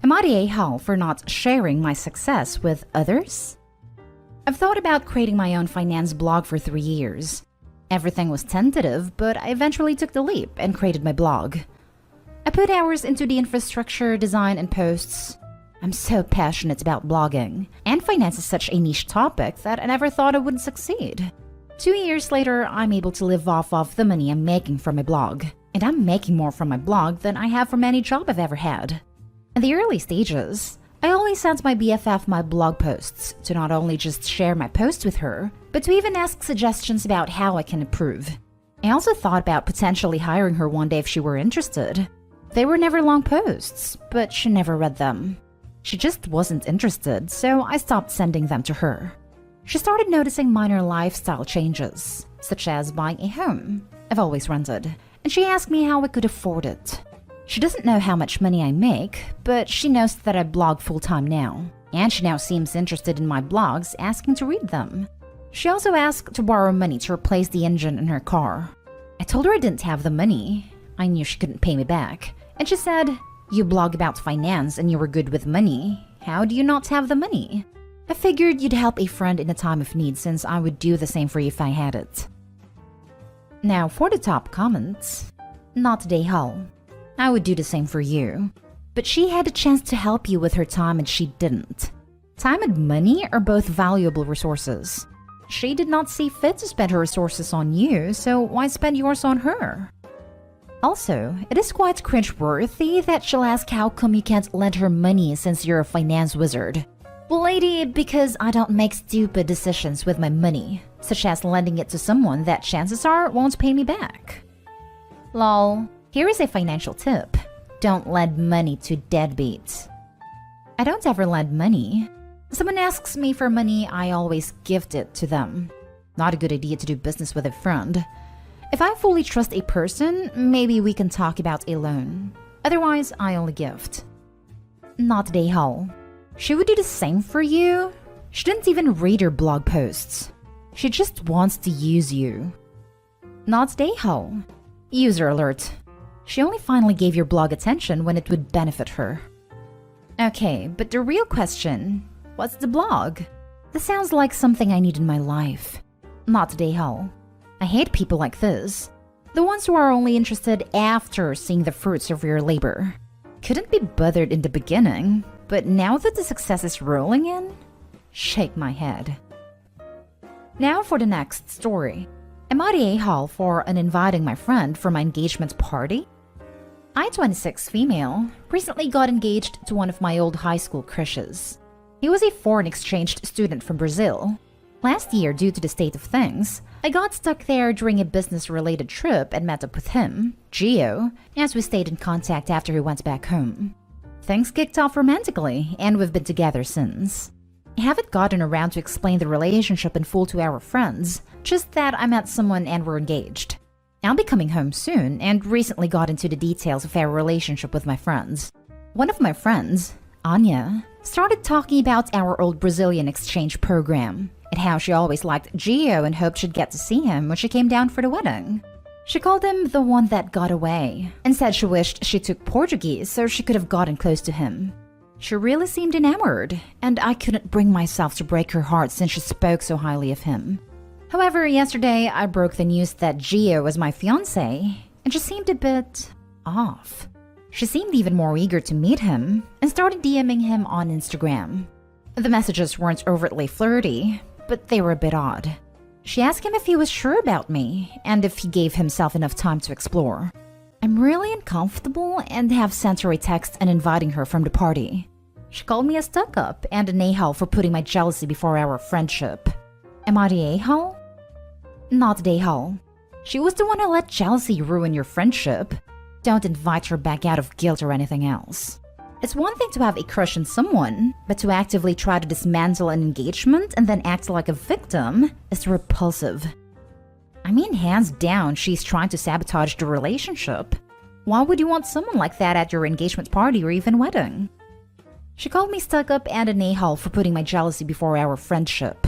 Am I the a-hole for not sharing my success with others? I've thought about creating my own finance blog for 3 years. Everything was tentative, but I eventually took the leap and created my blog. I put hours into the infrastructure, design, and posts. I'm so passionate about blogging, and finance is such a niche topic that I never thought I would succeed. 2 years later, I'm able to live off of the money I'm making from my blog, and I'm making more from my blog than I have from any job I've ever had. In the early stages, I always sent my BFF my blog posts to not only just share my posts with her, but to even ask suggestions about how I can improve. I also thought about potentially hiring her one day if she were interested. They were never long posts, but she never read them. She just wasn't interested, so I stopped sending them to her. She started noticing minor lifestyle changes, such as buying a home I've always rented, and she asked me how I could afford it. She doesn't know how much money I make, but she knows that I blog full-time now, and she now seems interested in my blogs, asking to read them. She also asked to borrow money to replace the engine in her car. I told her I didn't have the money. I knew she couldn't pay me back, and she said, "You blog about finance and you were good with money. How do you not have the money?" I figured you'd help a friend in a time of need since I would do the same for you if I had it. Now for the top comments. Not today, Hull. I would do the same for you. But she had a chance to help you with her time and she didn't. Time and money are both valuable resources. She did not see fit to spend her resources on you, so why spend yours on her? Also, it is quite cringe-worthy that she'll ask how come you can't lend her money since you're a finance wizard. Well, lady, because I don't make stupid decisions with my money, such as lending it to someone that chances are won't pay me back. Lol, here is a financial tip. Don't lend money to deadbeats. I don't ever lend money. Someone asks me for money, I always gift it to them. Not a good idea to do business with a friend. If I fully trust a person, maybe we can talk about a loan. Otherwise, I only gift. Not today, Hull. She would do the same for you. She didn't even read your blog posts. She just wants to use you. Not today, Hull. User alert. She only finally gave your blog attention when it would benefit her. Okay, but the real question, what's the blog? This sounds like something I need in my life. Not today, Hull. I hate people like this. The ones who are only interested after seeing the fruits of your labor. Couldn't be bothered in the beginning, but now that the success is rolling in, shake my head. Now for the next story. Am I the a-hole for uninviting my friend for my engagement party? I, 26 female, recently got engaged to one of my old high school crushes. He was a foreign exchange student from Brazil. Last year, due to the state of things, I got stuck there during a business-related trip and met up with him, Gio, as we stayed in contact after he went back home. Things kicked off romantically, and we've been together since. I haven't gotten around to explain the relationship in full to our friends, just that I met someone and we're engaged. I'll be coming home soon, and recently got into the details of our relationship with my friends. One of my friends, Anya, started talking about our old Brazilian exchange program, and how she always liked Gio and hoped she'd get to see him when she came down for the wedding. She called him the one that got away, and said she wished she took Portuguese so she could have gotten close to him. She really seemed enamored, and I couldn't bring myself to break her heart since she spoke so highly of him. However, yesterday I broke the news that Gio was my fiancé, and she seemed a bit off. She seemed even more eager to meet him, and started DMing him on Instagram. The messages weren't overtly flirty, but they were a bit odd. She asked him if he was sure about me, and if he gave himself enough time to explore. I'm really uncomfortable and have sent her a text and inviting her from the party. She called me a stuck-up and an a-hole for putting my jealousy before our friendship. Am I the a-hole? Not the a-hole. She was the one who let jealousy ruin your friendship. Don't invite her back out of guilt or anything else. It's one thing to have a crush on someone, but to actively try to dismantle an engagement and then act like a victim is repulsive. I mean, hands down, she's trying to sabotage the relationship. Why would you want someone like that at your engagement party or even wedding? She called me stuck-up and an a-hole for putting my jealousy before our friendship.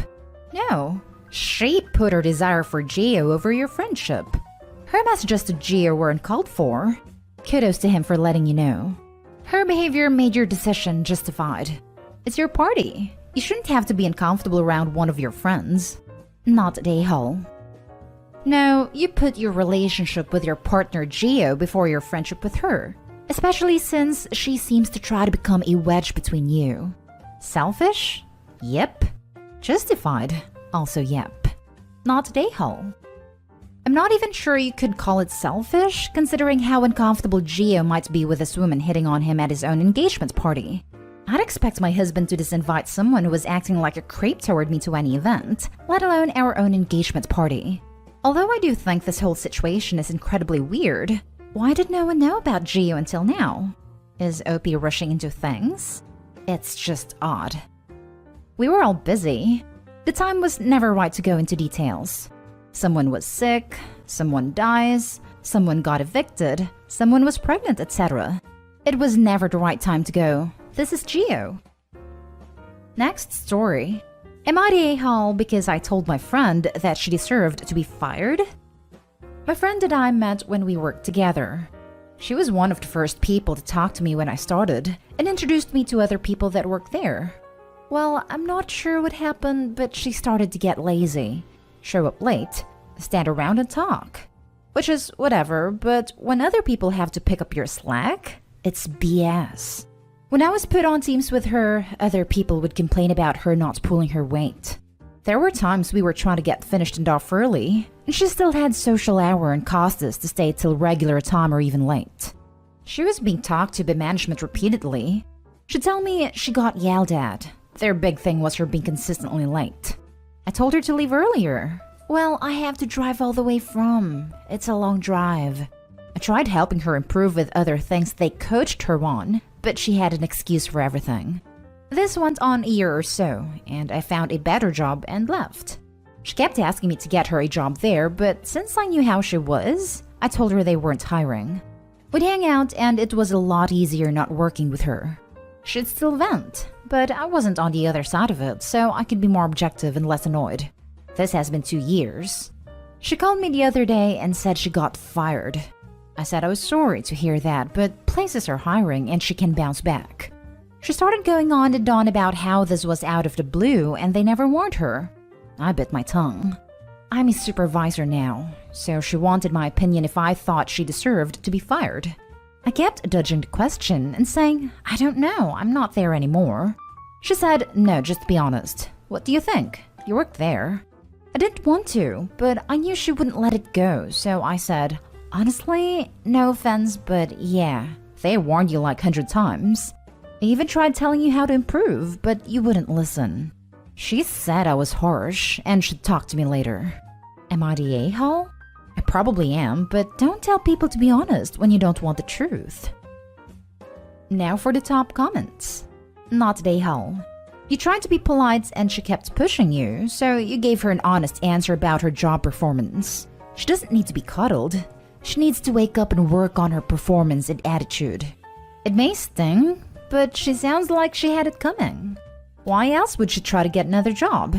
No, she put her desire for Gio over your friendship. Her messages to Gio weren't called for. Kudos to him for letting you know. Her behavior made your decision justified. It's your party. You shouldn't have to be uncomfortable around one of your friends. Not a hole. No, you put your relationship with your partner Gio before your friendship with her, especially since she seems to try to become a wedge between you. Selfish? Yep. Justified? Also yep. Not a hole. I'm not even sure you could call it selfish, considering how uncomfortable Gio might be with this woman hitting on him at his own engagement party. I'd expect my husband to disinvite someone who was acting like a creep toward me to any event, let alone our own engagement party. Although I do think this whole situation is incredibly weird, why did no one know about Gio until now? Is OP rushing into things? It's just odd. We were all busy. The time was never right to go into details. Someone was sick, someone dies, someone got evicted, someone was pregnant, etc. It was never the right time to go. This is Gio. Next story. Am I the a-hole because I told my friend that she deserved to be fired? My friend and I met when we worked together. She was one of the first people to talk to me when I started and introduced me to other people that worked there. Well, I'm not sure what happened, but she started to get lazy. Show up late, stand around and talk. Which is whatever, but when other people have to pick up your slack, it's BS. When I was put on teams with her, other people would complain about her not pulling her weight. There were times we were trying to get finished and off early, and she still had social hour and cost us to stay till regular time or even late. She was being talked to by management repeatedly. She'd tell me she got yelled at. Their big thing was her being consistently late. I told her to leave earlier. Well, I have to drive all the way from. It's a long drive. I tried helping her improve with other things they coached her on, but she had an excuse for everything. This went on a year or so, and I found a better job and left. She kept asking me to get her a job there, but since I knew how she was, I told her they weren't hiring. We'd hang out, and it was a lot easier not working with her. She'd still vent, but I wasn't on the other side of it, so I could be more objective and less annoyed. This has been 2 years. She called me the other day and said she got fired. I said I was sorry to hear that, but places are hiring and she can bounce back. She started going on and on about how this was out of the blue and they never warned her. I bit my tongue. I'm a supervisor now, so she wanted my opinion if I thought she deserved to be fired. I kept dodging the question and saying, I don't know, I'm not there anymore. She said, no, just be honest. What do you think? You worked there. I didn't want to, but I knew she wouldn't let it go, so I said, honestly, no offense, but yeah, they warned you like 100 times. I even tried telling you how to improve, but you wouldn't listen. She said I was harsh and should talk to me later. Am I the a-hole? I probably am, but don't tell people to be honest when you don't want the truth. Now for the top comments. Not the a-hole. You tried to be polite and she kept pushing you, so you gave her an honest answer about her job performance. She doesn't need to be cuddled. She needs to wake up and work on her performance and attitude. It may sting, but she sounds like she had it coming. Why else would she try to get another job?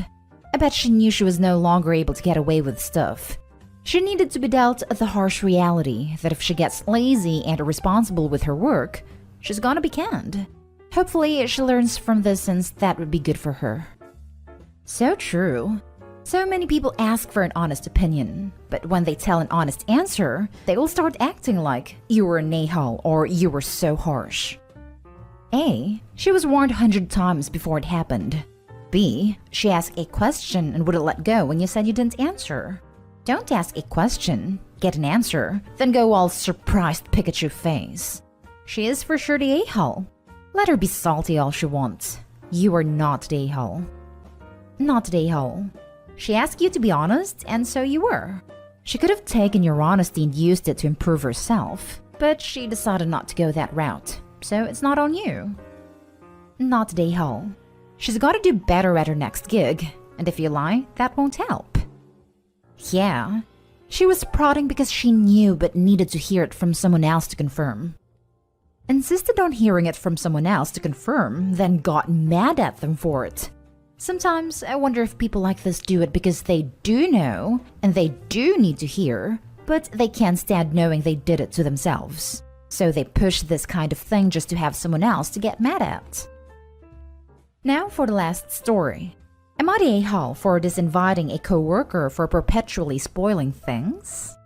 I bet she knew she was no longer able to get away with stuff. She needed to be dealt the harsh reality that if she gets lazy and irresponsible with her work, she's gonna be canned. Hopefully, she learns from this since that would be good for her. So true. So many people ask for an honest opinion, but when they tell an honest answer, they will start acting like you were an a-hole or you were so harsh. A. She was warned 100 times before it happened. B. She asked a question and wouldn't let go when you said you didn't answer. Don't ask a question, get an answer, then go all surprised Pikachu face. She is for sure the a-hole. Let her be salty all she wants. You are not the a-hole. Not the a-hole. She asked you to be honest, and so you were. She could have taken your honesty and used it to improve herself, but she decided not to go that route, so it's not on you. Not the a-hole. She's got to do better at her next gig, and if you lie, that won't help. Yeah, she was prodding because she knew but needed to hear it from someone else to confirm. Insisted on hearing it from someone else to confirm, then got mad at them for it. Sometimes I wonder if people like this do it because they do know, and they do need to hear, but they can't stand knowing they did it to themselves. So they push this kind of thing just to have someone else to get mad at. Now for the last story. Am I the a-hole for disinviting a coworker for perpetually spoiling things?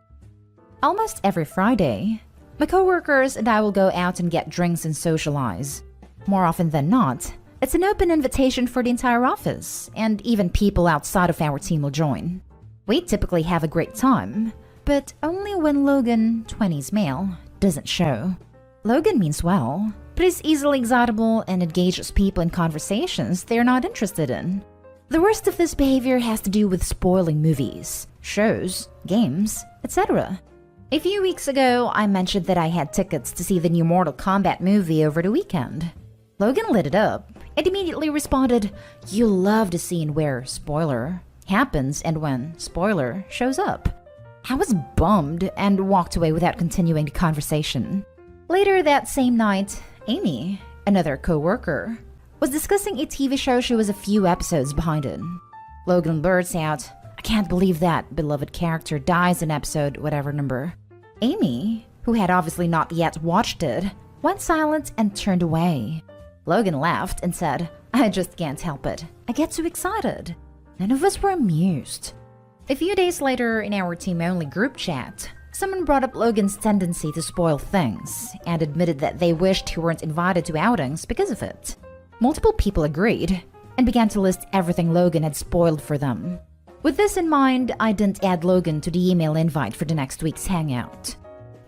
Almost every Friday, my coworkers and I will go out and get drinks and socialize. More often than not, it's an open invitation for the entire office, and even people outside of our team will join. We typically have a great time, but only when Logan, 20s male, doesn't show. Logan means well, but is easily excitable and engages people in conversations they're not interested in. The worst of this behavior has to do with spoiling movies, shows, games, etc. A few weeks ago, I mentioned that I had tickets to see the new Mortal Kombat movie over the weekend. Logan lit it up and immediately responded, "You love the scene where, spoiler, happens and when, spoiler, shows up." I was bummed and walked away without continuing the conversation. Later that same night, Amy, another coworker, was discussing a TV show she was a few episodes behind in. Logan blurts out, "I can't believe that beloved character dies in episode whatever number." Amy, who had obviously not yet watched it, went silent and turned away. Logan laughed and said, "I just can't help it. I get too excited." None of us were amused. A few days later, in our team-only group chat, someone brought up Logan's tendency to spoil things and admitted that they wished he weren't invited to outings because of it. Multiple people agreed and began to list everything Logan had spoiled for them. With this in mind, I didn't add Logan to the email invite for the next week's hangout.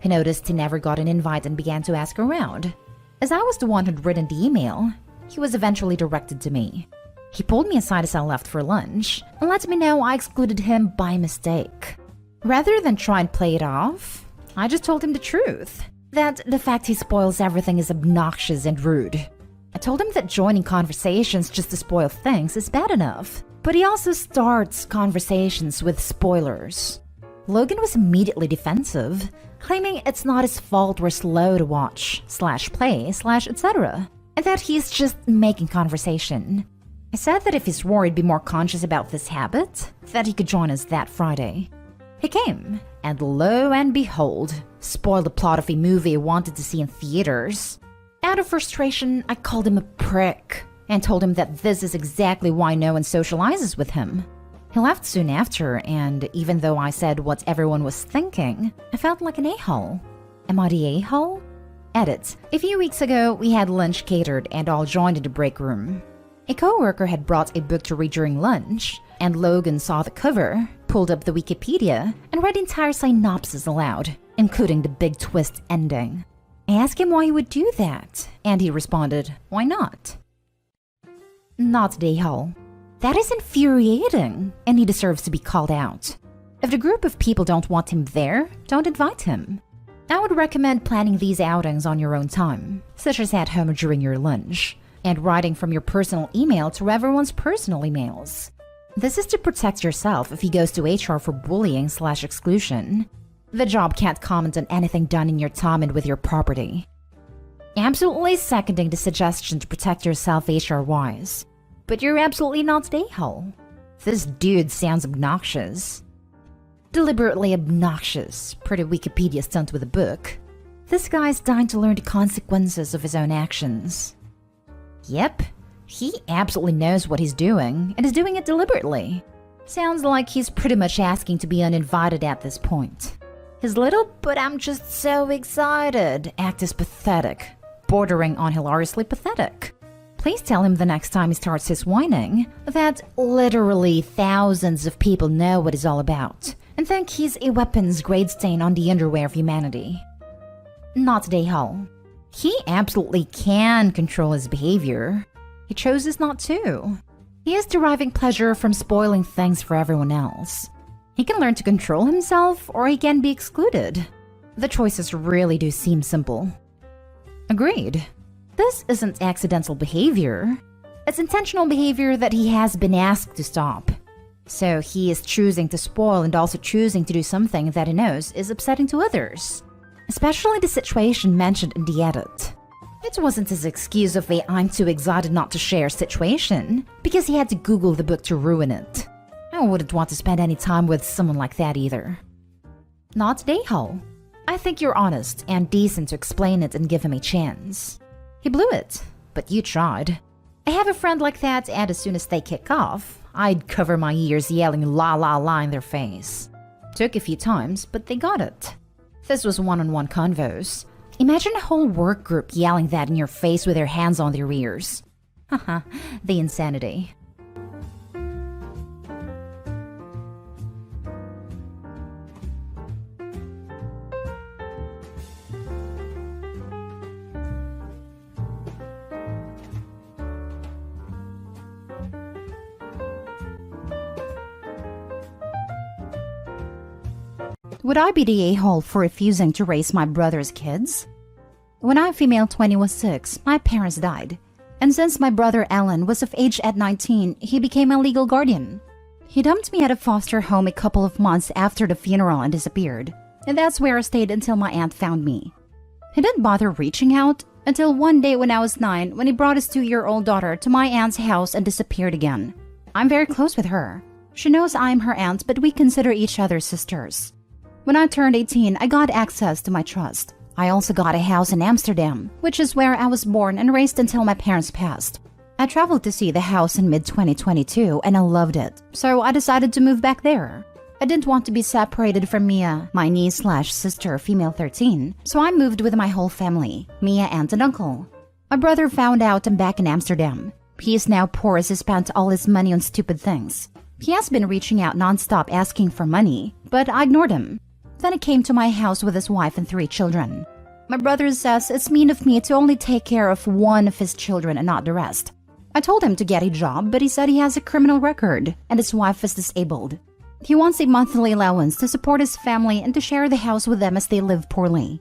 He noticed he never got an invite and began to ask around. As I was the one who'd written the email, he was eventually directed to me. He pulled me aside as I left for lunch and let me know I excluded him by mistake. Rather than try and play it off, I just told him the truth, that the fact he spoils everything is obnoxious and rude. I told him that joining conversations just to spoil things is bad enough, but he also starts conversations with spoilers. Logan was immediately defensive, claiming it's not his fault we're slow to watch, /play, etc., and that he's just making conversation. I said that if he swore he'd be more conscious about this habit, that he could join us that Friday. He came, and lo and behold, spoiled the plot of a movie I wanted to see in theaters. Out of frustration, I called him a prick and told him that this is exactly why no one socializes with him. He left soon after, and even though I said what everyone was thinking, I felt like an a-hole. Am I the a-hole? Edit. A few weeks ago, we had lunch catered and all joined in the break room. A coworker had brought a book to read during lunch, and Logan saw the cover, pulled up the Wikipedia, and read the entire synopsis aloud, including the big twist ending. I asked him why he would do that, and he responded, "Why not?" Not the a-hole. That is infuriating, and he deserves to be called out. If the group of people don't want him there, don't invite him. I would recommend planning these outings on your own time, such as at home during your lunch, and writing from your personal email to everyone's personal emails. This is to protect yourself if he goes to HR for bullying/exclusion. The job can't comment on anything done in your time and with your property. Absolutely seconding the suggestion to protect yourself HR-wise. But you're absolutely not the a-hole. This dude sounds obnoxious. Deliberately obnoxious, per the Wikipedia stunt with a book. This guy's dying to learn the consequences of his own actions. Yep, he absolutely knows what he's doing, and is doing it deliberately. Sounds like he's pretty much asking to be uninvited at this point. His little "but I'm just so excited" act is pathetic, bordering on hilariously pathetic. Please tell him the next time he starts his whining that literally thousands of people know what he's all about, and think he's a weapons-grade stain on the underwear of humanity. Not the a-hole. He absolutely can control his behavior. He chooses not to. He is deriving pleasure from spoiling things for everyone else. He can learn to control himself, or he can be excluded. The choices really do seem simple. Agreed. This isn't accidental behavior. It's intentional behavior that he has been asked to stop. So he is choosing to spoil and also choosing to do something that he knows is upsetting to others. Especially the situation mentioned in the edit. It wasn't his excuse of a "I'm too excited not to share" situation, because he had to Google the book to ruin it. I wouldn't want to spend any time with someone like that either. Not the a-hole. I think you're honest and decent to explain it and give him a chance. He blew it, but you tried. I have a friend like that, and as soon as they kick off, I'd cover my ears yelling la la la in their face. Took a few times, but they got it. This was one-on-one convos. Imagine a whole work group yelling that in your face with their hands on their ears. Haha, the insanity. Would I be the a-hole for refusing to raise my brother's kids? When I, female 20, was 6, my parents died. And since my brother Alan was of age at 19, he became a legal guardian. He dumped me at a foster home a couple of months after the funeral and disappeared. And that's where I stayed until my aunt found me. He didn't bother reaching out until one day when I was 9, when he brought his 2-year-old daughter to my aunt's house and disappeared again. I'm very close with her. She knows I'm her aunt, but we consider each other sisters. When I turned 18, I got access to my trust. I also got a house in Amsterdam, which is where I was born and raised until my parents passed. I traveled to see the house in mid-2022 and I loved it, so I decided to move back there. I didn't want to be separated from Mia, my niece/sister, female 13, so I moved with my whole family, Mia, aunt and uncle. My brother found out I'm back in Amsterdam. He is now poor as he spent all his money on stupid things. He has been reaching out nonstop asking for money, but I ignored him. Then he came to my house with his wife and 3 children. My brother says it's mean of me to only take care of one of his children and not the rest. I told him to get a job, but he said he has a criminal record and his wife is disabled. He wants a monthly allowance to support his family and to share the house with them as they live poorly.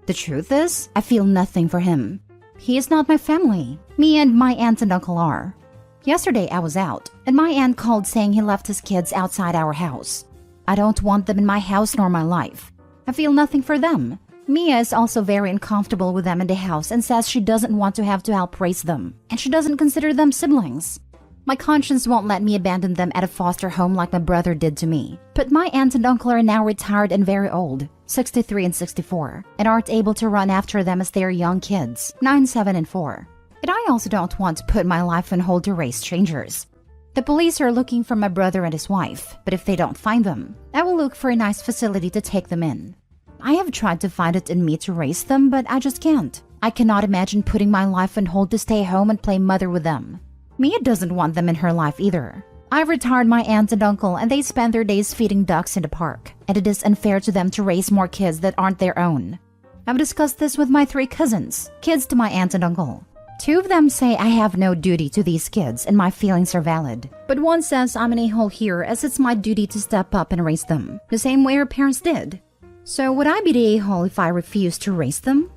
The truth is, I feel nothing for him. He is not my family. Me and my aunt and uncle are. Yesterday I was out, and my aunt called saying he left his kids outside our house. I don't want them in my house nor my life. I feel nothing for them. Mia is also very uncomfortable with them in the house and says she doesn't want to have to help raise them, and she doesn't consider them siblings. My conscience won't let me abandon them at a foster home like my brother did to me. But my aunt and uncle are now retired and very old, 63 and 64, and aren't able to run after them as they are young kids, 9, 7, and 4. And I also don't want to put my life on hold to raise strangers. The police are looking for my brother and his wife, but if they don't find them, I will look for a nice facility to take them in. I have tried to find it in me to raise them, but I just can't. I cannot imagine putting my life on hold to stay home and play mother with them. Mia doesn't want them in her life either. I've retired my aunt and uncle and they spend their days feeding ducks in the park, and it is unfair to them to raise more kids that aren't their own. I've discussed this with my 3 cousins, kids to my aunt and uncle. 2 of them say I have no duty to these kids and my feelings are valid. But one says I'm an a-hole here as it's my duty to step up and raise them, the same way her parents did. So would I be the a-hole if I refuse to raise them?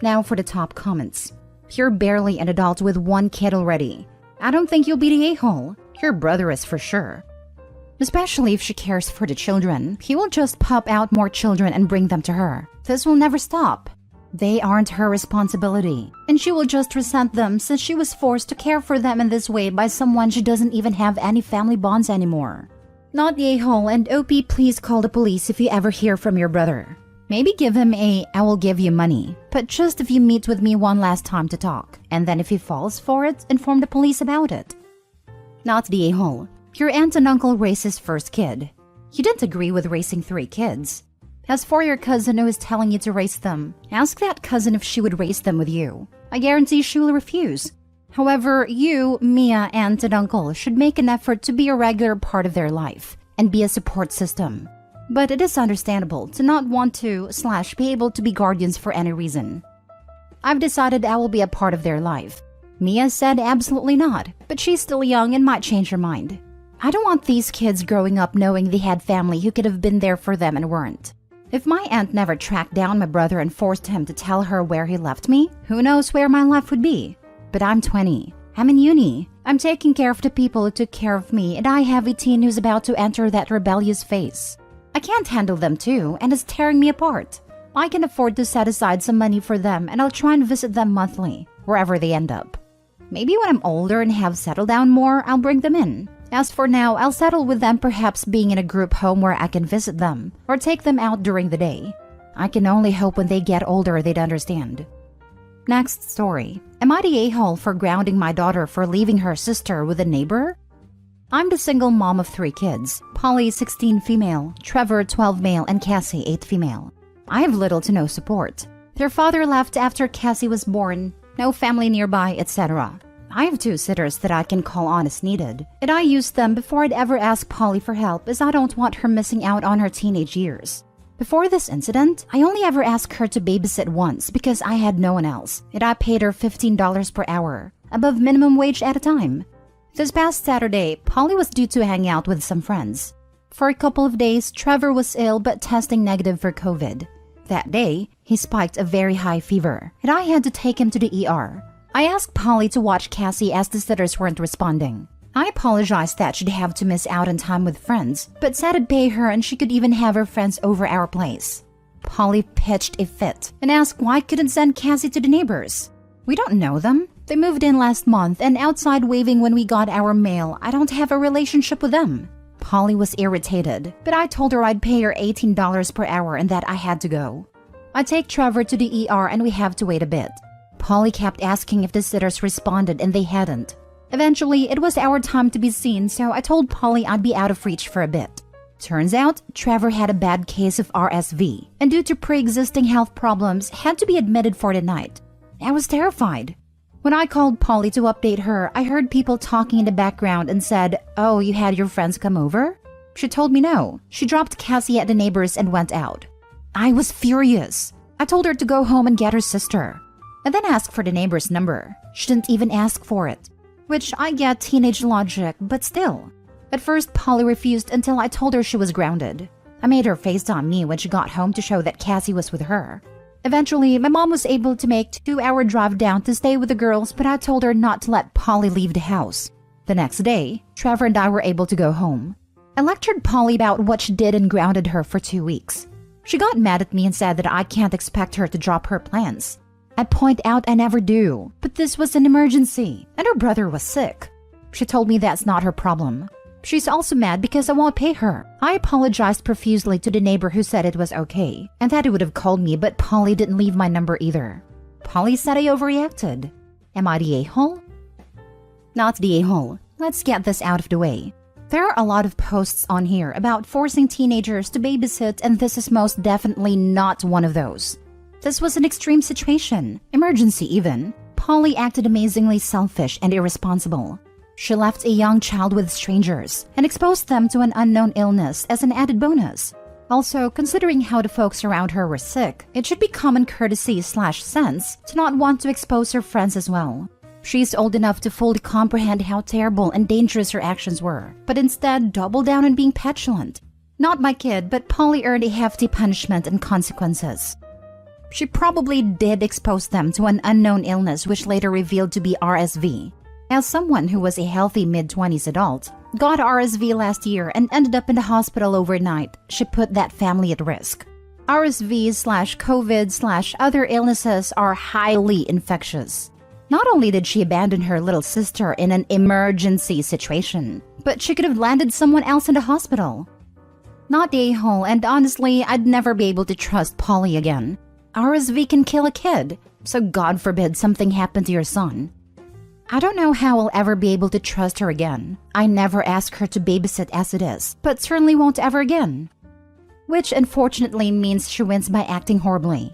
Now for the top comments. You're barely an adult with 1 kid already. I don't think you'll be the a-hole. Your brother is for sure. Especially if she cares for the children. He will just pop out more children and bring them to her. This will never stop. They aren't her responsibility, and she will just resent them since she was forced to care for them in this way by someone she doesn't even have any family bonds anymore. Not the a-hole, and OP, please call the police if you ever hear from your brother. Maybe give him a "I will give you money," but just if you meet with me one last time to talk, and then if he falls for it, inform the police about it. Not the a-hole. Your aunt and uncle raised his first kid. You didn't agree with raising 3 kids. As for your cousin who is telling you to raise them, ask that cousin if she would raise them with you. I guarantee she will refuse. However, you, Mia, aunt and uncle should make an effort to be a regular part of their life and be a support system. But it is understandable to not want to/be able to be guardians for any reason. I've decided I will be a part of their life. Mia said absolutely not, but she's still young and might change her mind. I don't want these kids growing up knowing they had family who could have been there for them and weren't. If my aunt never tracked down my brother and forced him to tell her where he left me, who knows where my life would be? But I'm 20. I'm in uni. I'm taking care of the people who took care of me, and I have a teen who's about to enter that rebellious phase. I can't handle them too, and it's tearing me apart. I can afford to set aside some money for them, and I'll try and visit them monthly, wherever they end up. Maybe when I'm older and have settled down more, I'll bring them in. As for now, I'll settle with them perhaps being in a group home where I can visit them or take them out during the day. I can only hope when they get older they'd understand. Next story. Am I the a-hole for grounding my daughter for leaving her sister with a neighbor? I'm the single mom of 3 kids. Polly, 16 female, Trevor, 12 male, and Cassie, 8 female. I have little to no support. Their father left after Cassie was born, no family nearby, etc. I have 2 sitters that I can call on as needed, and I used them before I'd ever ask Polly for help as I don't want her missing out on her teenage years. Before this incident, I only ever asked her to babysit once because I had no one else, and I paid her $15 per hour, above minimum wage at a time. This past Saturday, Polly was due to hang out with some friends. For a couple of days, Trevor was ill but testing negative for COVID. That day, he spiked a very high fever, and I had to take him to the ER. I asked Polly to watch Cassie as the sitters weren't responding. I apologized that she'd have to miss out on time with friends, but said I'd pay her and she could even have her friends over our place. Polly pitched a fit and asked why I couldn't send Cassie to the neighbors. We don't know them. They moved in last month and outside waving when we got our mail. I don't have a relationship with them. Polly was irritated, but I told her I'd pay her $18 per hour and that I had to go. I take Trevor to the ER and we have to wait a bit. Polly kept asking if the sitters responded and they hadn't. Eventually, it was our time to be seen, so I told Polly I'd be out of reach for a bit. Turns out, Trevor had a bad case of RSV, and due to pre-existing health problems, had to be admitted for the night. I was terrified. When I called Polly to update her, I heard people talking in the background and said, "Oh, you had your friends come over?" She told me no. She dropped Cassie at the neighbors and went out. I was furious. I told her to go home and get her sister. I then asked for the neighbor's number. She didn't even ask for it. Which I get teenage logic, but still. At first, Polly refused until I told her she was grounded. I made her FaceTime me when she got home to show that Cassie was with her. Eventually, my mom was able to make a 2-hour drive down to stay with the girls, but I told her not to let Polly leave the house. The next day, Trevor and I were able to go home. I lectured Polly about what she did and grounded her for 2 weeks. She got mad at me and said that I can't expect her to drop her plans. I point out I never do, but this was an emergency, and her brother was sick. She told me that's not her problem. She's also mad because I won't pay her. I apologized profusely to the neighbor who said it was okay, and that he would have called me, but Polly didn't leave my number either. Polly said I overreacted. Am I the a-hole? Not the a-hole. Let's get this out of the way. There are a lot of posts on here about forcing teenagers to babysit, and this is most definitely not one of those. This was an extreme situation, emergency even. Polly acted amazingly selfish and irresponsible. She left a young child with strangers and exposed them to an unknown illness as an added bonus. Also, considering how the folks around her were sick, it should be common courtesy/sense to not want to expose her friends as well. She's old enough to fully comprehend how terrible and dangerous her actions were, but instead doubled down on being petulant. Not my kid, but Polly earned a hefty punishment and consequences. She probably did expose them to an unknown illness which later revealed to be RSV. As someone who was a healthy mid-20s adult, got RSV last year and ended up in the hospital overnight, she put that family at risk. RSV/COVID/other illnesses are highly infectious. Not only did she abandon her little sister in an emergency situation, but she could have landed someone else in the hospital. Not the a-hole, and honestly, I'd never be able to trust Polly again. RSV can kill a kid, so God forbid something happened to your son. I don't know how I'll ever be able to trust her again. I never ask her to babysit as it is, but certainly won't ever again. Which unfortunately means she wins by acting horribly.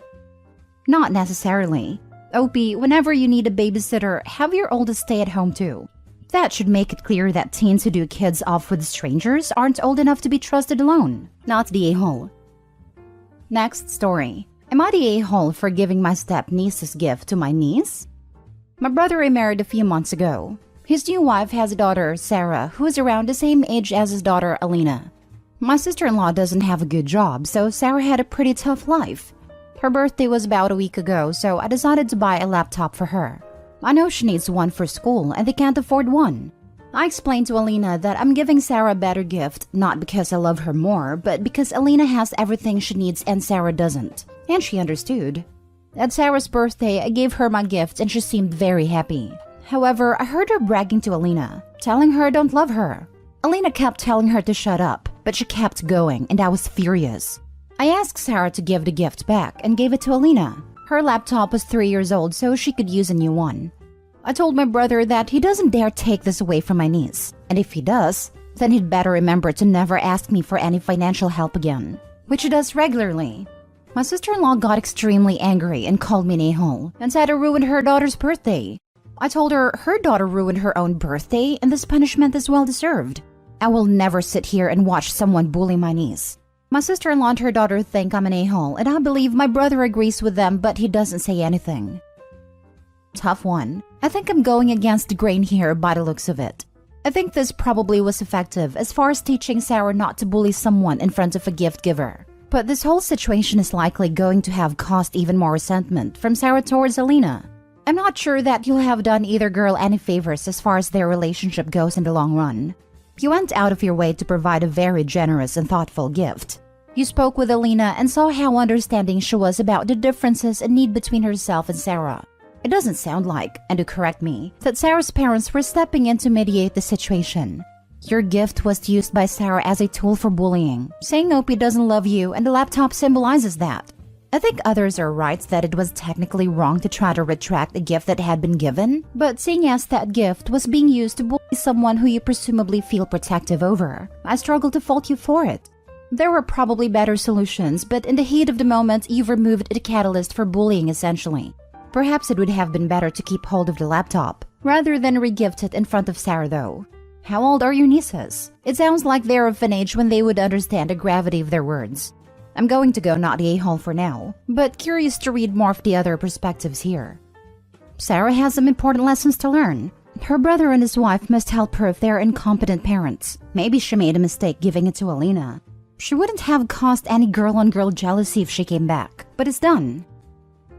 Not necessarily. OP, whenever you need a babysitter, have your oldest stay at home too. That should make it clear that teens who do kids off with strangers aren't old enough to be trusted alone. Not the a-hole. Next story. Am I the a-hole for giving my step-niece's gift to my niece? My brother remarried a few months ago. His new wife has a daughter, Sarah, who is around the same age as his daughter, Alina. My sister-in-law doesn't have a good job, so Sarah had a pretty tough life. Her birthday was about a week ago, so I decided to buy a laptop for her. I know she needs one for school, and they can't afford one. I explained to Alina that I'm giving Sarah a better gift, not because I love her more, but because Alina has everything she needs and Sarah doesn't. And she understood. At Sarah's birthday, I gave her my gift and she seemed very happy. However, I heard her bragging to Alina, telling her I don't love her. Alina kept telling her to shut up, but she kept going and I was furious. I asked Sarah to give the gift back and gave it to Alina. Her laptop was 3 years old, so she could use a new one. I told my brother that he doesn't dare take this away from my niece, and if he does, then he'd better remember to never ask me for any financial help again, which he does regularly. My sister-in-law got extremely angry and called me an a-hole and said I ruined her daughter's birthday. I told her her daughter ruined her own birthday and this punishment is well-deserved. I will never sit here and watch someone bully my niece. My sister-in-law and her daughter think I'm an a-hole, and I believe my brother agrees with them, but he doesn't say anything. Tough one. I think I'm going against the grain here by the looks of it. I think this probably was effective as far as teaching Sarah not to bully someone in front of a gift giver. But this whole situation is likely going to have caused even more resentment from Sarah towards Alina. I'm not sure that you'll have done either girl any favors as far as their relationship goes in the long run. You went out of your way to provide a very generous and thoughtful gift. You spoke with Alina and saw how understanding she was about the differences and need between herself and Sarah. It doesn't sound like, and to correct me, that Sarah's parents were stepping in to mediate the situation. Your gift was used by Sarah as a tool for bullying, saying Opie doesn't love you and the laptop symbolizes that. I think others are right that it was technically wrong to try to retract a gift that had been given, but seeing as that gift was being used to bully someone who you presumably feel protective over, I struggle to fault you for it. There were probably better solutions, but in the heat of the moment, you've removed the catalyst for bullying essentially. Perhaps it would have been better to keep hold of the laptop, rather than re-gift it in front of Sarah though. How old are your nieces? It sounds like they're of an age when they would understand the gravity of their words. I'm going to go not the a-hole for now, but curious to read more of the other perspectives here. Sarah has some important lessons to learn. Her brother and his wife must help her if they're incompetent parents. Maybe she made a mistake giving it to Alina. She wouldn't have caused any girl-on-girl jealousy if she came back, but it's done.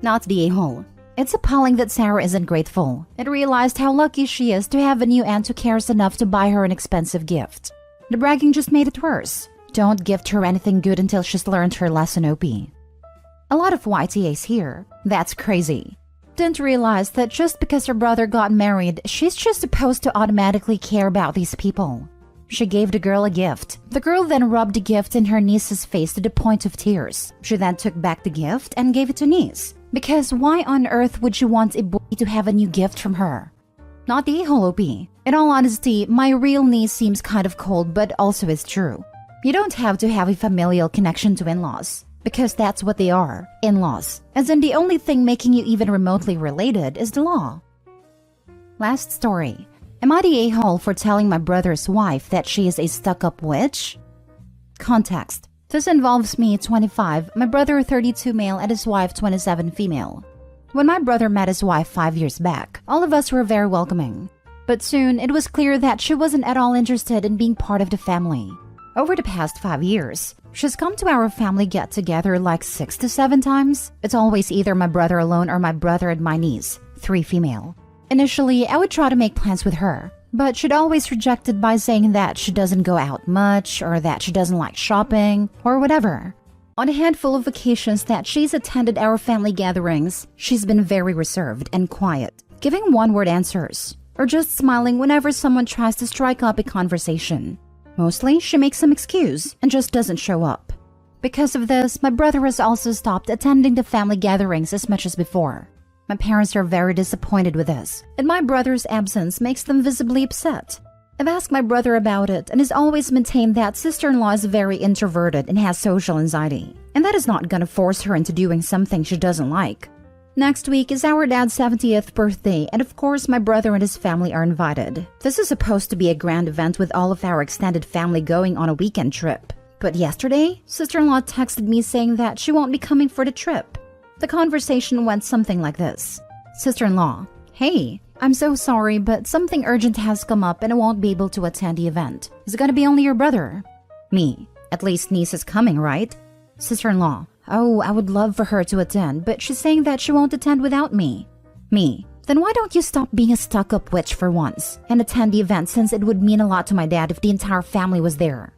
Not the a-hole. It's appalling that Sarah isn't grateful and realized how lucky she is to have a new aunt who cares enough to buy her an expensive gift. The bragging just made it worse. Don't gift her anything good until she's learned her lesson, OP. A lot of YTAs here. That's crazy. Didn't realize that just because her brother got married, she's just supposed to automatically care about these people. She gave the girl a gift. The girl then rubbed the gift in her niece's face to the point of tears. She then took back the gift and gave it to niece. Because why on earth would she want a boy to have a new gift from her? Not the a-hole, OP. In all honesty, my real niece seems kind of cold, but also is true. You don't have to have a familial connection to in-laws, because that's what they are, in-laws, as in the only thing making you even remotely related is the law. Last story. Am I the a-hole for telling my brother's wife that she is a stuck-up witch? Context. This involves me, 25, my brother 32 male and his wife 27 female. When my brother met his wife 5 years back, all of us were very welcoming. But soon, it was clear that she wasn't at all interested in being part of the family. Over the past 5 years, she's come to our family get-together like 6 to 7 times. It's always either my brother alone or my brother and my niece, 3 female. Initially, I would try to make plans with her, but she'd always reject it by saying that she doesn't go out much or that she doesn't like shopping or whatever. On a handful of occasions that she's attended our family gatherings, she's been very reserved and quiet, giving one-word answers, or just smiling whenever someone tries to strike up a conversation. Mostly, she makes some excuse and just doesn't show up. Because of this, my brother has also stopped attending the family gatherings as much as before. My parents are very disappointed with this, and my brother's absence makes them visibly upset. I've asked my brother about it and has always maintained that sister-in-law is very introverted and has social anxiety, and that is not gonna force her into doing something she doesn't like. Next week is our dad's 70th birthday, and of course my brother and his family are invited. This is supposed to be a grand event with all of our extended family going on a weekend trip. But yesterday, sister-in-law texted me saying that she won't be coming for the trip. The conversation went something like this. Sister-in-law, hey, I'm so sorry, but something urgent has come up and I won't be able to attend the event. Is it gonna be only your brother? Me, at least niece is coming, right? Sister-in-law, oh, I would love for her to attend, but she's saying that she won't attend without me. Me, then why don't you stop being a stuck-up witch for once and attend the event, since it would mean a lot to my dad if the entire family was there.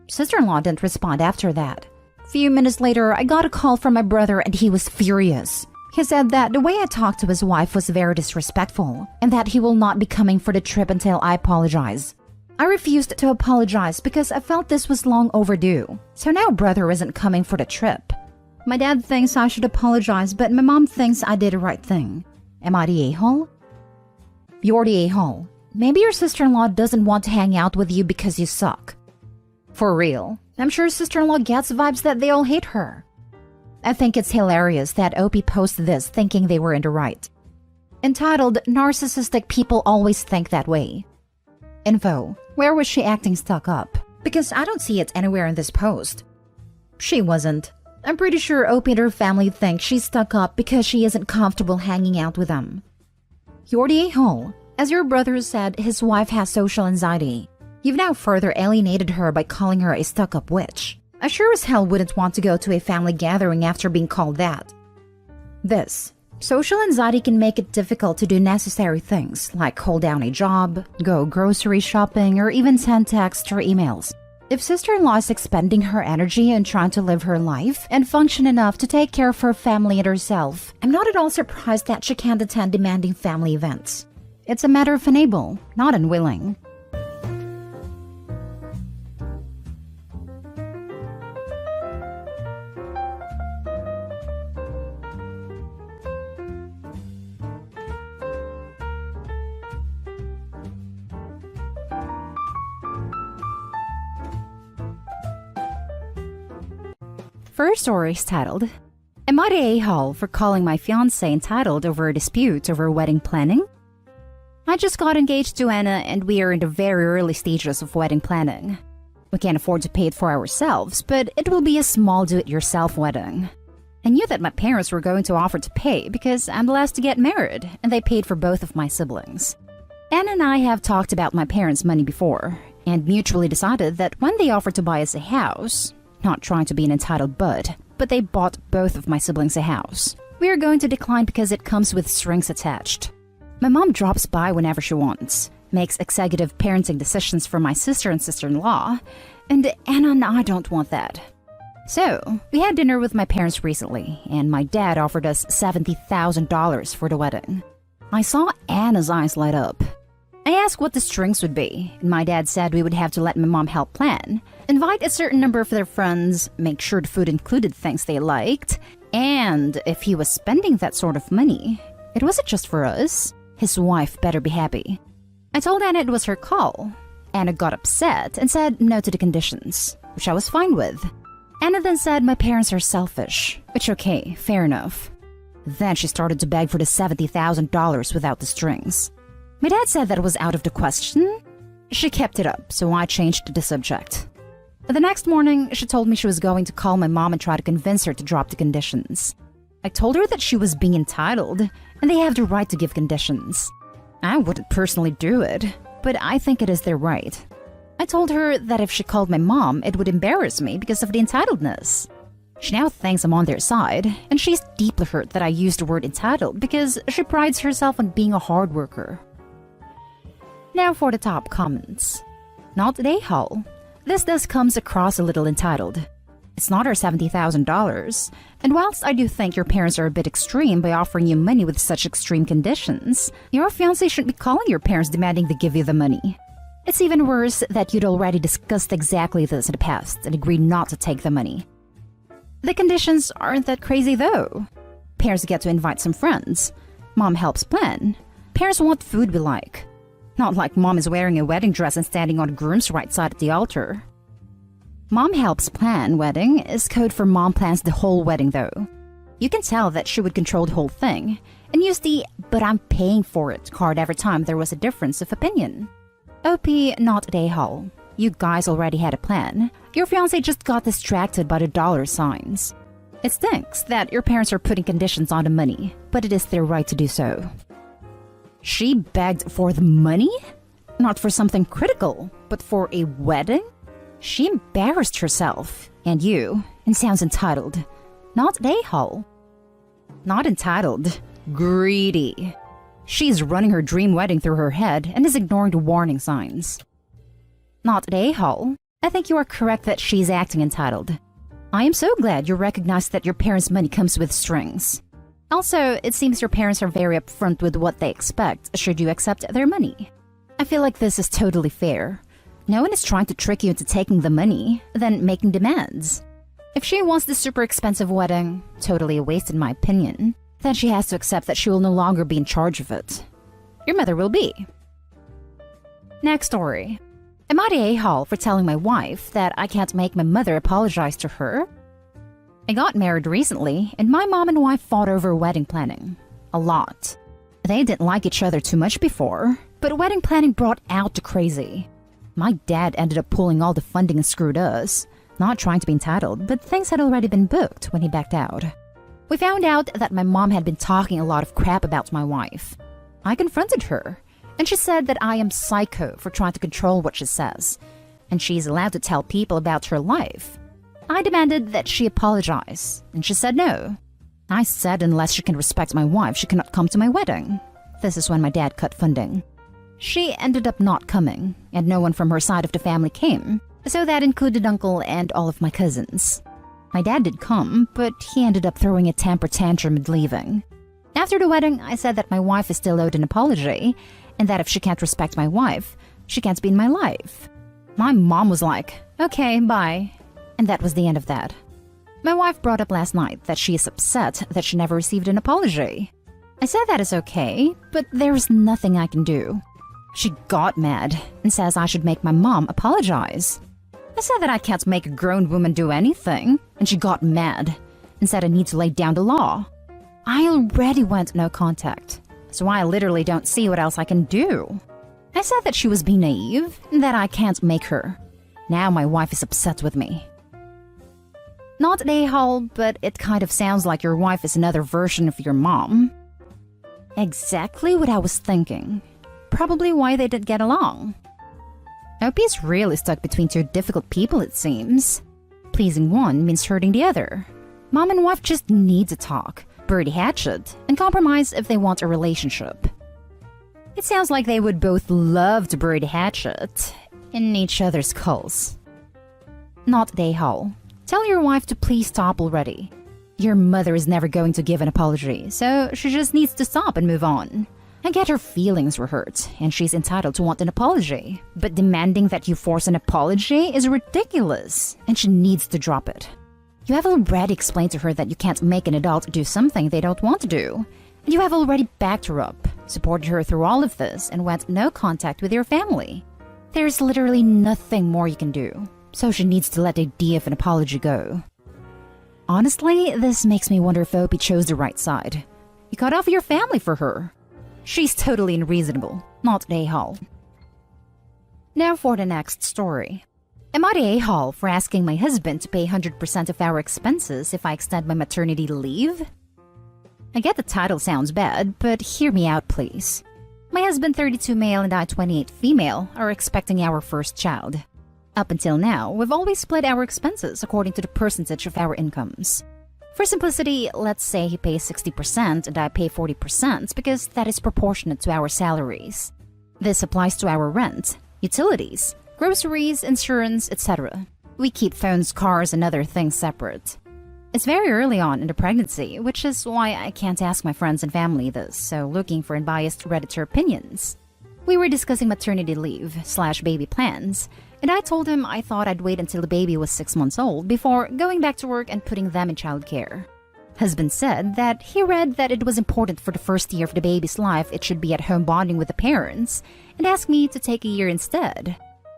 Sister-in-law didn't respond after that. A few minutes later, I got a call from my brother and he was furious. He said that the way I talked to his wife was very disrespectful and that he will not be coming for the trip until I apologize. I refused to apologize because I felt this was long overdue. So now brother isn't coming for the trip. My dad thinks I should apologize, but my mom thinks I did the right thing. Am I the a-hole? You're the a-hole. Maybe your sister-in-law doesn't want to hang out with you because you suck. For real, I'm sure sister-in-law gets vibes that they all hate her. I think it's hilarious that OP posted this thinking they were in the right. Entitled, narcissistic people always think that way. Info, where was she acting stuck up? Because I don't see it anywhere in this post. She wasn't. I'm pretty sure OP and her family think she's stuck up because she isn't comfortable hanging out with them. You're the a-hole. As your brother said, his wife has social anxiety. You've now further alienated her by calling her a stuck-up witch. I sure as hell wouldn't want to go to a family gathering after being called that. Social anxiety can make it difficult to do necessary things, like hold down a job, go grocery shopping, or even send texts or emails. If sister-in-law is expending her energy and trying to live her life and function enough to take care of her family and herself, I'm not at all surprised that she can't attend demanding family events. It's a matter of unable, not unwilling. First story is titled, Am I the a-hole for calling my fiancé entitled over a dispute over wedding planning? I just got engaged to Anna and we are in the very early stages of wedding planning. We can't afford to pay it for ourselves, but it will be a small do-it-yourself wedding. I knew that my parents were going to offer to pay because I'm the last to get married, and they paid for both of my siblings. Anna and I have talked about my parents' money before, and mutually decided that when they offered to buy us a house, not trying to be an entitled bud, but they bought both of my siblings a house, we are going to decline because it comes with strings attached. My mom drops by whenever she wants, makes executive parenting decisions for my sister and sister-in-law, and Anna and I don't want that. So, we had dinner with my parents recently, and my dad offered us $70,000 for the wedding. I saw Anna's eyes light up. I asked what the strings would be, and my dad said we would have to let my mom help plan, invite a certain number of their friends, make sure the food included things they liked, and if he was spending that sort of money, it wasn't just for us. His wife better be happy. I told Anna it was her call. Anna got upset and said no to the conditions, which I was fine with. Anna then said my parents are selfish, which okay, fair enough. Then she started to beg for the $70,000 without the strings. My dad said that was out of the question. She kept it up, so I changed the subject. The next morning, she told me she was going to call my mom and try to convince her to drop the conditions. I told her that she was being entitled, and they have the right to give conditions. I wouldn't personally do it, but I think it is their right. I told her that if she called my mom, it would embarrass me because of the entitledness. She now thinks I'm on their side, and she's deeply hurt that I used the word entitled because she prides herself on being a hard worker. Now for the top comments. Not the a-hole. This does comes across a little entitled. It's not our $70,000, and whilst I do think your parents are a bit extreme by offering you money with such extreme conditions, your fiancé shouldn't be calling your parents demanding they give you the money. It's even worse that you'd already discussed exactly this in the past and agreed not to take the money. The conditions aren't that crazy though. Parents get to invite some friends. Mom helps plan. Parents want food we like. Not like mom is wearing a wedding dress and standing on the groom's right side at the altar. Mom helps plan wedding is code for mom plans the whole wedding though. You can tell that she would control the whole thing and use the "but I'm paying for it" card every time there was a difference of opinion. OP, not the a-hole. You guys already had a plan. Your fiancé just got distracted by the dollar signs. It stinks that your parents are putting conditions on the money, but it is their right to do so. She begged for the money? Not for something critical, but for a wedding? She embarrassed herself. And you, and sounds entitled. Not the a-hole. Not entitled. Greedy. She's running her dream wedding through her head and is ignoring the warning signs. Not the a-hole. I think you are correct that she's acting entitled. I am so glad you recognize that your parents' money comes with strings. Also, it seems your parents are very upfront with what they expect should you accept their money. I feel like this is totally fair. No one is trying to trick you into taking the money, then making demands. If she wants this super expensive wedding, totally a waste in my opinion, then she has to accept that she will no longer be in charge of it. Your mother will be. Next story. Am I the a-hole for telling my wife that I can't make my mother apologize to her? I got married recently, and my mom and wife fought over wedding planning. A lot. They didn't like each other too much before, but wedding planning brought out the crazy. My dad ended up pulling all the funding and screwed us. Not trying to be entitled, but things had already been booked when he backed out. We found out that my mom had been talking a lot of crap about my wife. I confronted her, and she said that I am psycho for trying to control what she says, and she's allowed to tell people about her life. I demanded that she apologize, and she said no. I said unless she can respect my wife, she cannot come to my wedding. This is when my dad cut funding. She ended up not coming, and no one from her side of the family came, so that included uncle and all of my cousins. My dad did come, but he ended up throwing a temper tantrum and leaving. After the wedding, I said that my wife is still owed an apology, and that if she can't respect my wife, she can't be in my life. My mom was like, okay, bye. And that was the end of that. My wife brought up last night that she is upset that she never received an apology. I said that is okay, but there is nothing I can do. She got mad and says I should make my mom apologize. I said that I can't make a grown woman do anything, and she got mad and said I need to lay down the law. I already went no contact, so I literally don't see what else I can do. I said that she was being naive and that I can't make her. Now my wife is upset with me. Not an a-hole, but it kind of sounds like your wife is another version of your mom. Exactly what I was thinking. Probably why they didn't get along. OP is really stuck between two difficult people, it seems. Pleasing one means hurting the other. Mom and wife just need to talk, bury the hatchet, and compromise if they want a relationship. It sounds like they would both love to bury the hatchet in each other's skulls. Not the a-hole. Tell your wife to please stop already. Your mother is never going to give an apology, so she just needs to stop and move on. I get her feelings were hurt, and she's entitled to want an apology. But demanding that you force an apology is ridiculous, and she needs to drop it. You have already explained to her that you can't make an adult do something they don't want to do. And you have already backed her up, supported her through all of this, and went no contact with your family. There's literally nothing more you can do, so she needs to let the idea of an apology go. Honestly, this makes me wonder if Opie chose the right side. You cut off your family for her. She's totally unreasonable, not an a-hole. Now for the next story. Am I the a-hole for asking my husband to pay 100% of our expenses if I extend my maternity leave? I get the title sounds bad, but hear me out please. My husband, 32 male and I, 28 female, are expecting our first child. Up until now, we've always split our expenses according to the percentage of our incomes. For simplicity, let's say he pays 60% and I pay 40% because that is proportionate to our salaries. This applies to our rent, utilities, groceries, insurance, etc. We keep phones, cars, and other things separate. It's very early on in the pregnancy, which is why I can't ask my friends and family this, so looking for unbiased Redditor opinions. We were discussing maternity leave/baby plans, and I told him I thought I'd wait until the baby was 6 months old before going back to work and putting them in childcare. Husband said that he read that it was important for the first year of the baby's life it should be at home bonding with the parents, and asked me to take a year instead.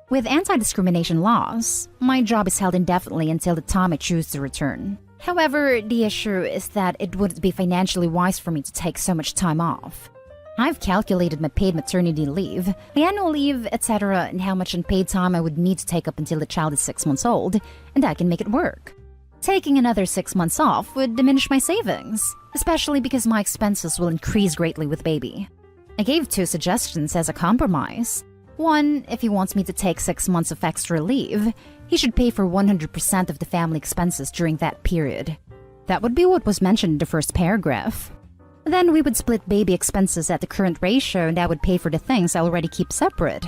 With anti-discrimination laws, my job is held indefinitely until the time I choose to return. However, the issue is that it wouldn't be financially wise for me to take so much time off. I've calculated my paid maternity leave, my annual leave, etc., and how much unpaid time I would need to take up until the child is 6 months old, and I can make it work. Taking another 6 months off would diminish my savings, especially because my expenses will increase greatly with baby. I gave 2 suggestions as a compromise. One, if he wants me to take 6 months of extra leave, he should pay for 100% of the family expenses during that period. That would be what was mentioned in the first paragraph. Then we would split baby expenses at the current ratio and I would pay for the things I already keep separate.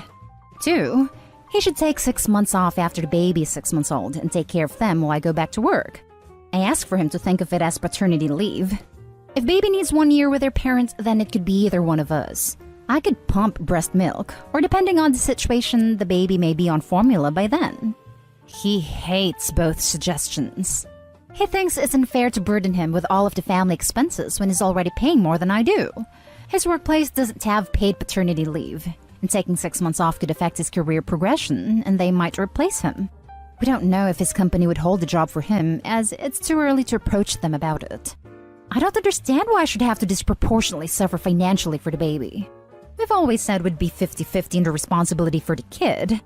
2, he should take 6 months off after the baby is 6 months old and take care of them while I go back to work. I asked for him to think of it as paternity leave. If baby needs 1 year with their parents, then it could be either one of us. I could pump breast milk, or depending on the situation, the baby may be on formula by then. He hates both suggestions. He thinks it's unfair to burden him with all of the family expenses when he's already paying more than I do. His workplace doesn't have paid paternity leave, and taking 6 months off could affect his career progression, and they might replace him. We don't know if his company would hold the job for him, as it's too early to approach them about it. I don't understand why I should have to disproportionately suffer financially for the baby. We've always said we'd be 50-50 in the responsibility for the kid.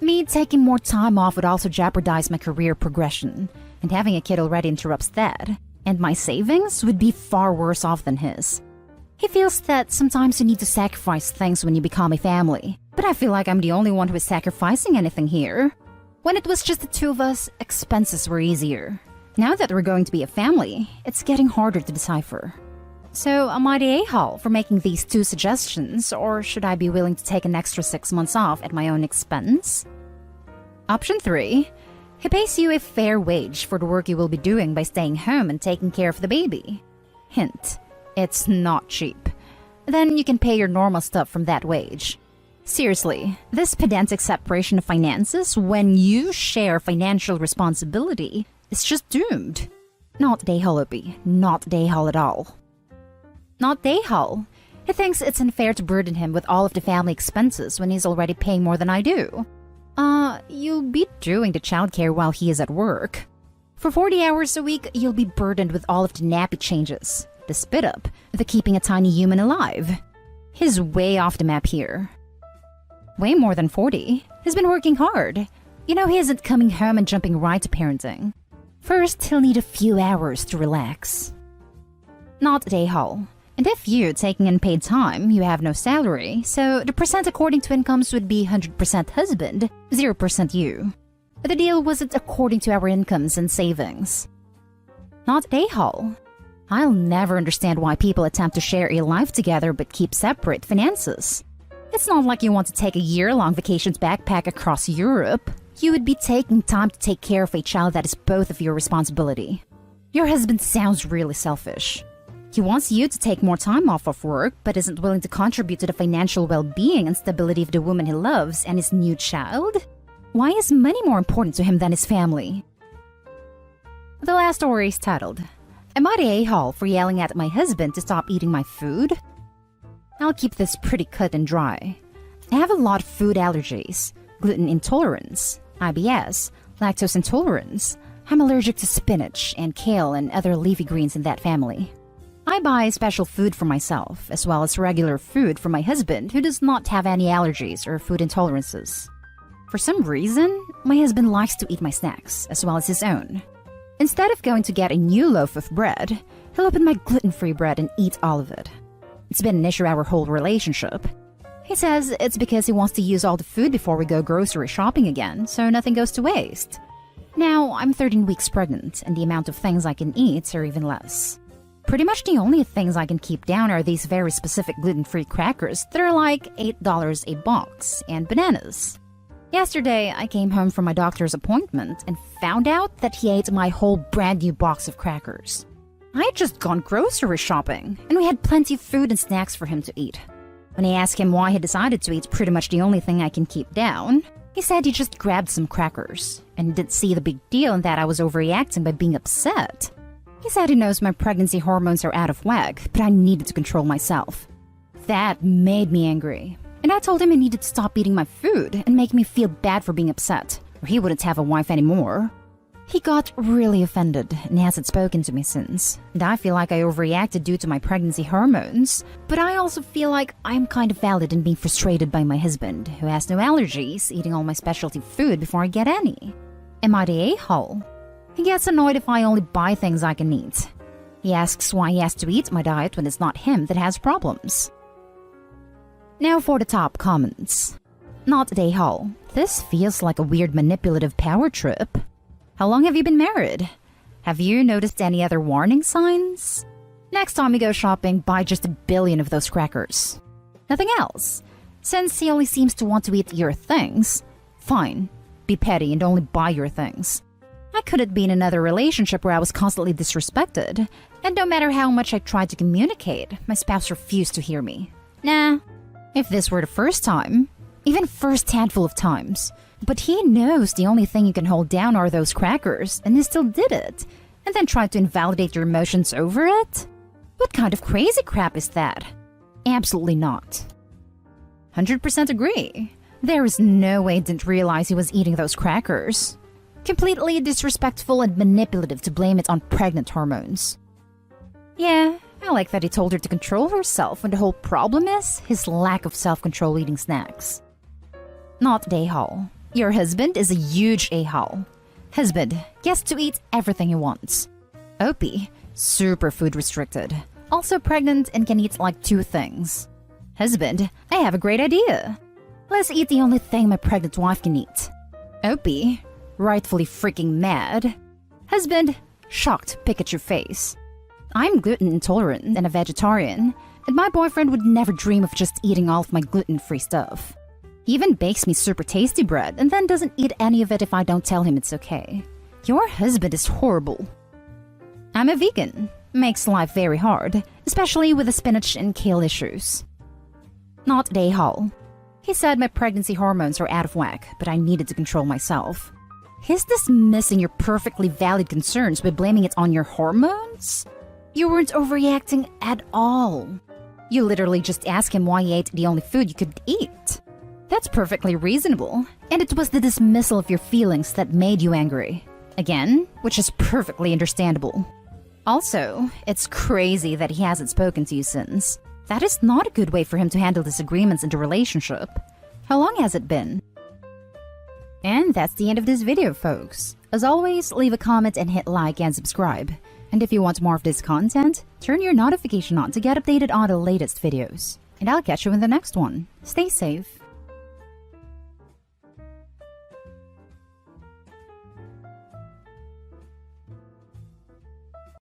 Me taking more time off would also jeopardize my career progression, and having a kid already interrupts that, and my savings would be far worse off than his. He feels that sometimes you need to sacrifice things when you become a family, but I feel like I'm the only one who is sacrificing anything here. When it was just the two of us, expenses were easier. Now that we're going to be a family, it's getting harder to decipher. So, am I the a-hole for making these two suggestions, or should I be willing to take an extra 6 months off at my own expense? Option 3. He pays you a fair wage for the work you will be doing by staying home and taking care of the baby. Hint, it's not cheap. Then you can pay your normal stuff from that wage. Seriously, this pedantic separation of finances when you share financial responsibility is just doomed. Not the a-hole, Opie. Not the a-hole at all. Not the a-hole. He thinks it's unfair to burden him with all of the family expenses when he's already paying more than I do. You'll be doing the childcare while he is at work. For 40 hours a week, you'll be burdened with all of the nappy changes, the spit up, the keeping a tiny human alive. He's way off the map here. Way more than 40. He's been working hard. You know, he isn't coming home and jumping right to parenting. First, he'll need a few hours to relax. Not the a-hole. And if you taking unpaid time, you have no salary, so the percent according to incomes would be 100% husband, 0% you. But the deal wasn't according to our incomes and savings. Not the a-hole. I'll never understand why people attempt to share a life together but keep separate finances. It's not like you want to take a year-long vacation backpack across Europe. You would be taking time to take care of a child that is both of your responsibility. Your husband sounds really selfish. He wants you to take more time off of work, but isn't willing to contribute to the financial well-being and stability of the woman he loves and his new child? Why is money more important to him than his family? The last story is titled, Am I the a-hole for yelling at my husband to stop eating my food? I'll keep this pretty cut and dry. I have a lot of food allergies, gluten intolerance, IBS, lactose intolerance. I'm allergic to spinach and kale and other leafy greens in that family. I buy special food for myself, as well as regular food for my husband who does not have any allergies or food intolerances. For some reason, my husband likes to eat my snacks, as well as his own. Instead of going to get a new loaf of bread, he'll open my gluten-free bread and eat all of it. It's been an issue our whole relationship. He says it's because he wants to use all the food before we go grocery shopping again, so nothing goes to waste. Now, I'm 13 weeks pregnant, and the amount of things I can eat are even less. Pretty much the only things I can keep down are these very specific gluten-free crackers that are like $8 a box, and bananas. Yesterday, I came home from my doctor's appointment and found out that he ate my whole brand new box of crackers. I had just gone grocery shopping, and we had plenty of food and snacks for him to eat. When I asked him why he decided to eat pretty much the only thing I can keep down, he said he just grabbed some crackers, and didn't see the big deal in that I was overreacting by being upset. He said he knows my pregnancy hormones are out of whack, but I needed to control myself. That made me angry, and I told him he needed to stop eating my food and make me feel bad for being upset, or he wouldn't have a wife anymore. He got really offended and hasn't spoken to me since, and I feel like I overreacted due to my pregnancy hormones, but I also feel like I'm kind of valid in being frustrated by my husband, who has no allergies, eating all my specialty food before I get any. Am I the a-hole? He gets annoyed if I only buy things I can eat. He asks why he has to eat my diet when it's not him that has problems. Now for the top comments. Not the a-hole. This feels like a weird manipulative power trip. How long have you been married? Have you noticed any other warning signs? Next time you go shopping, buy just 1 billion of those crackers. Nothing else. Since he only seems to want to eat your things, fine. Be petty and only buy your things. I couldn't be in another relationship where I was constantly disrespected, and no matter how much I tried to communicate, my spouse refused to hear me. Nah, If this were the first time, even first handful of times, but he knows the only thing you can hold down are those crackers, and he still did it, and then tried to invalidate your emotions over it? What kind of crazy crap is that? Absolutely not. 100% agree. There is no way he didn't realize he was eating those crackers. Completely disrespectful and manipulative to blame it on pregnant hormones. Yeah, I like that he told her to control herself when the whole problem is his lack of self-control eating snacks. Not a-hole. Your husband is a huge a-hole. Husband gets to eat everything he wants. Opie, super food restricted. Also pregnant and can eat like 2 things. Husband, I have a great idea. Let's eat the only thing my pregnant wife can eat. Opie, rightfully freaking mad. Husband, shocked Pikachu face. I'm gluten intolerant and a vegetarian, and my boyfriend would never dream of just eating all of my gluten-free stuff. He even bakes me super tasty bread and then doesn't eat any of it if I don't tell him it's okay. Your husband is horrible. I'm a vegan. Makes life very hard, especially with the spinach and kale issues. Not a-hole. He said my pregnancy hormones are out of whack, but I needed to control myself. He's dismissing your perfectly valid concerns by blaming it on your hormones? You weren't overreacting at all. You literally just asked him why he ate the only food you could eat. That's perfectly reasonable, and it was the dismissal of your feelings that made you angry. Again, which is perfectly understandable. Also, it's crazy that he hasn't spoken to you since. That is not a good way for him to handle disagreements in the relationship. How long has it been? And that's the end of this video, folks. As always, leave a comment and hit like and subscribe. And if you want more of this content, turn your notification on to get updated on the latest videos. And I'll catch you in the next one. Stay safe.